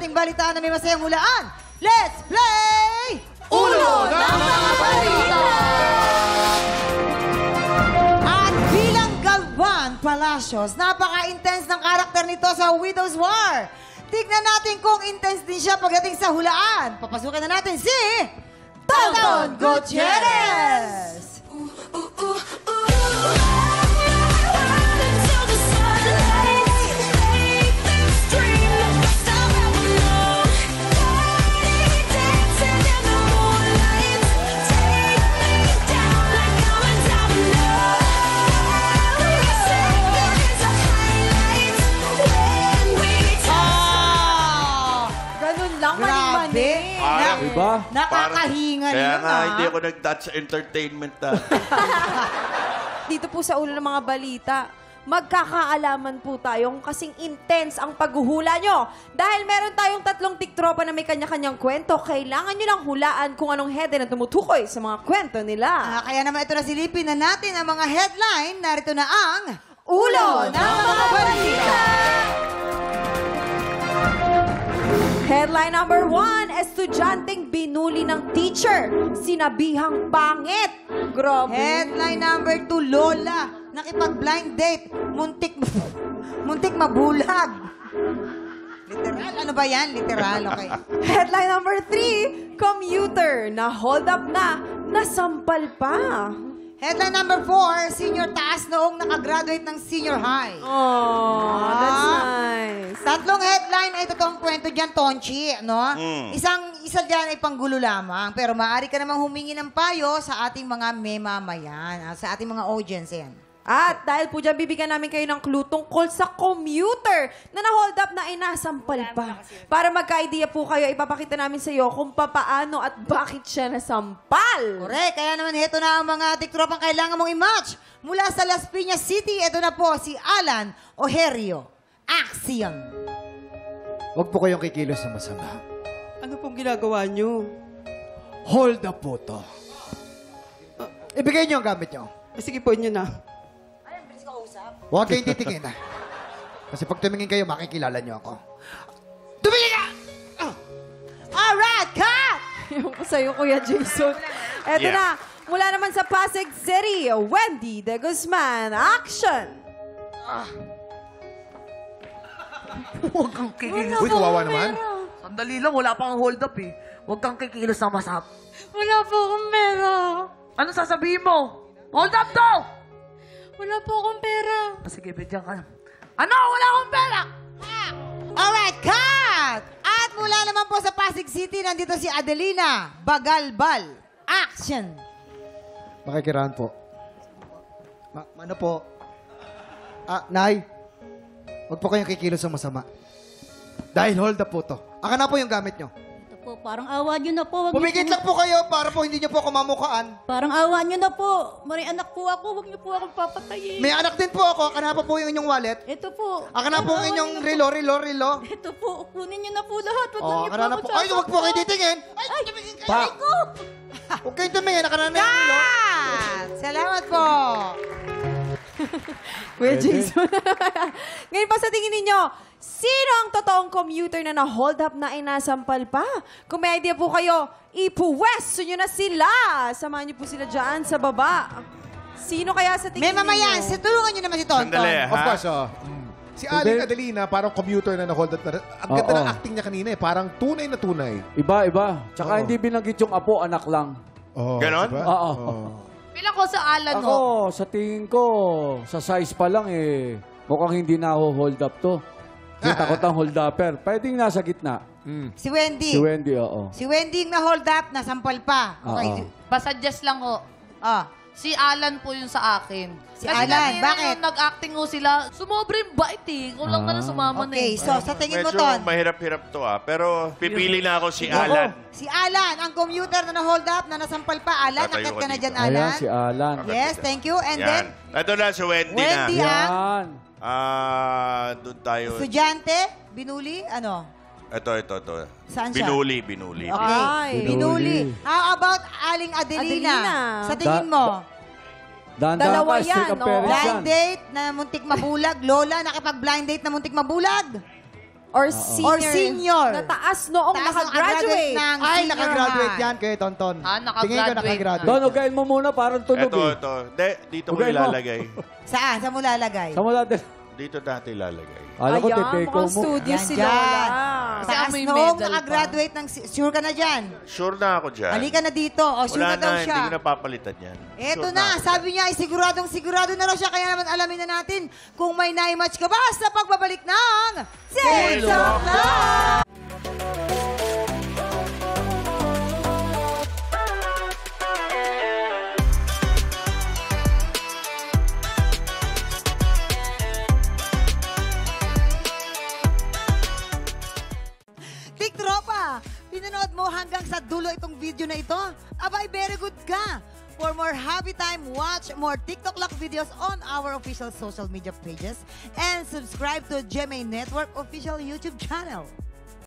ating balitaan na may masayang hulaan. Let's play! Ulo ng mga balita! At bilang Galvan Palacios, napaka-intense ng karakter nito sa Widow's War. Tignan natin kung intense din siya pagdating sa hulaan. Papasukin na natin si... Tonton Gutierrez! Diba? Nakakahinga Kaya yun, nga, hindi ako nag-touch entertainment na. Dito po sa ulo ng mga balita, magkakaalaman po tayong kasing intense ang paghuhula nyo. Dahil meron tayong 3 tiktropa na may kanya-kanyang kwento, kailangan nyo lang hulaan kung anong headline na tumutukoy sa mga kwento nila. Kaya naman ito na silipin na natin ang mga headline. Narito na ang... Ulo ng mga balita! Headline number 1, estudyanteng binuli ng teacher, sinabihang pangit. Grabe. Headline number 2, Lola. Nakipag-blind date. Muntik mabulag. Literal? Ano ba yan? Literal, okay. Headline number 3, commuter na hold up na, nasampal pa. Headline number 4, senior taas noong nakagraduate ng senior high. Oh, that's nice. 3 headline ay totoong kwento dyan, Tonchi, no? Isa dyan ay panggulo lamang. Pero maaari ka namang humingi ng payo sa ating mga memamayan, sa ating mga audience yan. At dahil po dyan, bibigyan namin kayo ng clue tungkol sa commuter na na-hold up na inasampal pa. Para magka-idea po kayo, ipapakita namin sa iyo kung papaano at bakit siya nasampal. Correct. Kaya naman, ito na ang mga tiktropang kailangan mong i-match. Mula sa Las Piñas City, ito na po si Alan Ojerio. Action! Huwag po kayong kikilos na masama. Ano pong ginagawa niyo? Hold up po to. Ibigay niyo ang gamit niyo. Sige po inyo na. Huwag kayong titingin, ha? Kasi pag tumingin kayo, makikilala niyo ako. Tumingin ka! Alright, cut! Yung ko sa'yo, Kuya Jason. Eto na, mula naman sa Pasig City, Wendy de Guzman. Action! Huwag kang kikilos. Uy, kawawa naman. Sandali lang, wala pang hold up eh. Huwag kang kikilos na masap. Wala po akong pera. Ano sasabihin mo? Hold up to! Wala po akong pera. Sige, bigyan ka. Ano? Wala akong pera! Alright, cut! At mula naman po sa Pasig City, nandito si Adelina Bagalbal. Action! Makikiraan po. Ano po? Nay, huwag po kayong kikilos na masama. Dahil hold up po to. Aka na po yung gamit niyo. Ito po, parang awa nyo na po. Pumigit lang po kayo para po hindi niyo po ako mamukaan. Parang awa nyo na po. May anak po ako. Huwag nyo po akong papatayin. May anak din po ako. Aka na po yung inyong wallet. Ito po. Aka na po yung inyong relo. Ito po. Kunin nyo na po lahat. Huwag Oh, nyo aka po na ako po. Ay, huwag po kayo titingin. Ay, tumingin kayo. Pa. ko. Huwag kayong tumingin. Aka na yung relo. Cut! Salamat po! Kuya Jason. Ngayon pa sa tingin ninyo, sino ang totoong commuter na na-hold up na inasampal pa? Kung may idea po kayo, ipuwesto nyo na sila. Samahan nyo po sila dyan sa baba. Sino kaya sa tingin May mamayan, ninyo? tulungan nyo naman si Tonton. Sandali, ha? Of course, oh. Si Aling Adelina, parang commuter na na-hold up na. Ang ganda ng acting niya kanina eh. Parang tunay na tunay. Iba. Tsaka hindi binanggit yung apo, anak lang. Oh, Ganon? diba? Oo. Oh. Pila ko sa Alan Ako, sa tingin ko, sa size pa lang eh, mukhang hindi na hold up to. Kasi takot ang hold upper. Pwedeng nasa gitna. Si Wendy. Si Wendy, oo. Si Wendy yung na-hold up, nasampal pa. Okay. Oo. Basta-just lang ho. Ah, Si Alan po yun sa akin. Si Kasi Alan, kanina bakit? nung nag-acting ho sila, sumobra yung bait eh. Kulang na sumama na okay, eh. so sa tingin mo, Medyo Ton, mahirap-hirap to Pero pipili na ako si Alan. si Alan, ang commuter na na-hold up, na nasampal pa. Alan, Tatayo nakit ko ka na dito. dyan, Ayan, Alan. si Alan. Yes, thank you. And then, Ito na si Wendy, Wendy, na. Yan. Doon tayo. estudyante, binuli, ano? Ito. Saan siya? Binuli. Okay, Ay. binuli. How about Aling Adelina? Adelina. Sa tingin mo? Dahan-dahan Dalawa ka, stick yan, ang parents Blind yan. date na muntik mabulag. Lola, nakipag-blind date na muntik mabulag. Or senior. Or senior. Na taas noong Taas ng nakagraduate. ng Ay, senior nakagraduate high. yan kay Tonton. Nakagraduate Tingin ko na. nakagraduate. Don, ugayin mo muna, parang tunog Ito, eh. ito. Dito mo Ugayin mo. ilalagay. Saan? Saan mo lalagay? Sa mula din. Dito natin ilalagay. Alam ko, Ayan, te-take mukhang mo. studio Yan, si dyan. Lola. Kasi Taas may noong medal pa. nakagraduate ng... Sure ka na dyan. Sure na ako dyan. Halika na dito. O, sure Wala na daw na, siya. hindi ko napapalitan yan. Eto Sure na, ako sabi niya ay siguro na raw siya. Kaya naman alamin na natin kung may na-match ka ba sa pagbabalik ng TikTok Live! Tiktropa, pinanood mo hanggang sa dulo itong video na ito? Abay, very good ka! For more happy time, watch more TikTok Lock videos on our official social media pages and subscribe to GMA Network official YouTube channel.